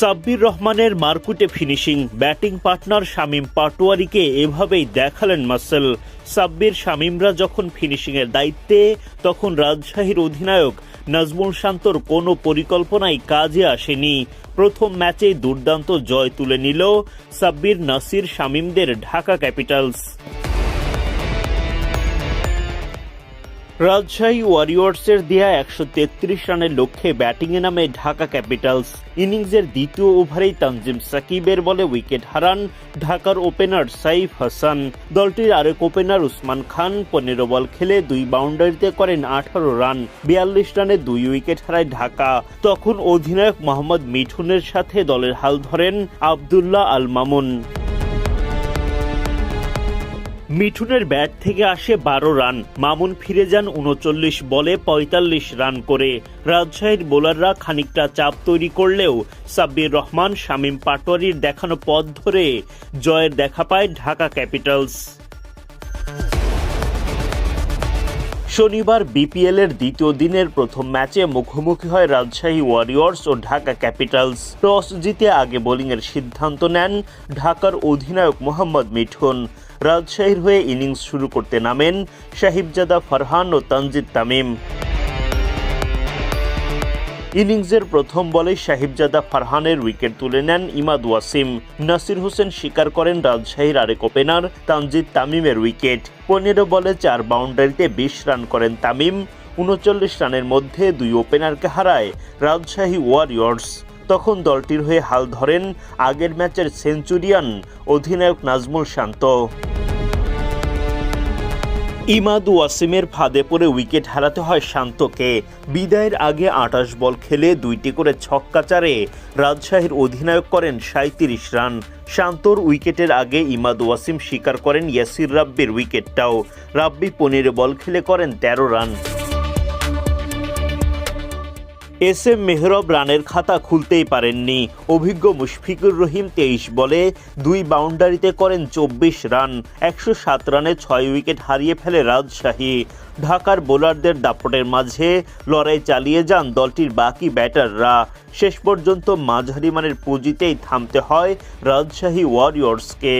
সাব্বির রহমানের মারকুটে finishing, batting partner Shamim পাটোয়ারিকে এভাবেই দেখালেন মাসেল। সাব্বির শামীমরা যখন ফিনিশিংয়ের দায়িত্বে, তখন রাজশাহীর অধিনায়ক নাজমুল শান্তর কোনো পরিকল্পনাই কাজে আসেনি। প্রথম ম্যাচেই দুর্দান্ত জয় তুলে নিল সাব্বির, নাসির, শামীমদের ঢাকা ক্যাপিটালস। রাজশাহী ওয়ারিয়র্সের দেয়া ১৩৩ রানের লক্ষ্যে ব্যাটিংয়ে নামে ঢাকা ক্যাপিটালস। ইনিংসের দ্বিতীয় ওভারেই তানজিম সাকিবের বলে উইকেট হারান ঢাকার ওপেনার সাইফ হাসান। দলটির আরেক ওপেনার উসমান খান ১৫ বল খেলে ২ বাউন্ডারিতে করেন ১৮ রান। ৪২ রানে ২ উইকেট হারায় ঢাকা। তখন অধিনায়ক মোহাম্মদ মিঠুনের সাথে দলের হাল ধরেন আবদুল্লাহ আল মামুন। মিঠুনের ব্যাট থেকে আসে ১২ রান, মামুন ফিরে যান ৩৯ বলে ৪৫ রান করে। রাজশাহীর বোলাররা খানিকটা চাপ তৈরি করলেও সাব্বির রহমান, শামীম পাটোয়ারির দেখানো পথ ধরে জয়ের দেখা পায় ঢাকা ক্যাপিটালস। শনিবার বিপিএল-এর দ্বিতীয় দিনের প্রথম ম্যাচে মুখোমুখি হয় রাজশাহী ওয়ারিয়র্স ও ঢাকা ক্যাপিটালস। টস জিতে আগে বোলিংয়ের সিদ্ধান্ত নেন ঢাকার অধিনায়ক মোহাম্মদ মিঠুন। রাজশাহীর হয়ে ইনিংস শুরু করতে নামেন সাহিবজাদা ফারহান ও তানজিদ তামিম। ইনিংসের প্রথম বলে সাহিবজাদা ফারহানের উইকেট তুলে নেন ইমাদ ওয়াসিম। নাসির হোসেন স্বীকার করেন রাজশাহীর আরেক ওপেনার তানজিদ তামিমের উইকেট। ১৫ বলে ৪ বাউন্ডারিতে ২০ রান করেন তামিম। ৩৯ রানের মধ্যে ২ ওপেনারকে হারায় রাজশাহী ওয়ারিয়র্স। তখন দলটির হয়ে হাল ধরেন আগের ম্যাচের সেঞ্চুরিয়ান অধিনায়ক নাজমুল শান্ত। ইমাদ ওয়াসিমের ফাঁদে পড়ে উইকেট হারাতে হয় শান্তকে। বিদায়ের আগে ২৮ বল খেলে ২টি করে ছক্কা চারে রাজশাহীর অধিনায়ক করেন ৩৭ রান। শান্তর উইকেটের আগে ইমাদ ওয়াসিম স্বীকার করেন ইয়াসির রাব্বির উইকেটটাও। রাব্বি ১৫ বল খেলে করেন ১৩ রান। এস এম মেহরব রানের খাতা খুলতেই পারেননি। অভিজ্ঞ মুশফিকুর রহিম ২৩ বলে ২ বাউন্ডারিতে করেন ২৪ রান। ১০৭ রানে ৬ উইকেট হারিয়ে ফেলে রাজশাহী। ঢাকার বোলারদের দাপটের মাঝে লড়াই চালিয়ে যান দলটির বাকি ব্যাটাররা। শেষ পর্যন্ত মাঝারি মানের পুঁজিতেই থামতে হয় রাজশাহী ওয়ারিয়র্সকে।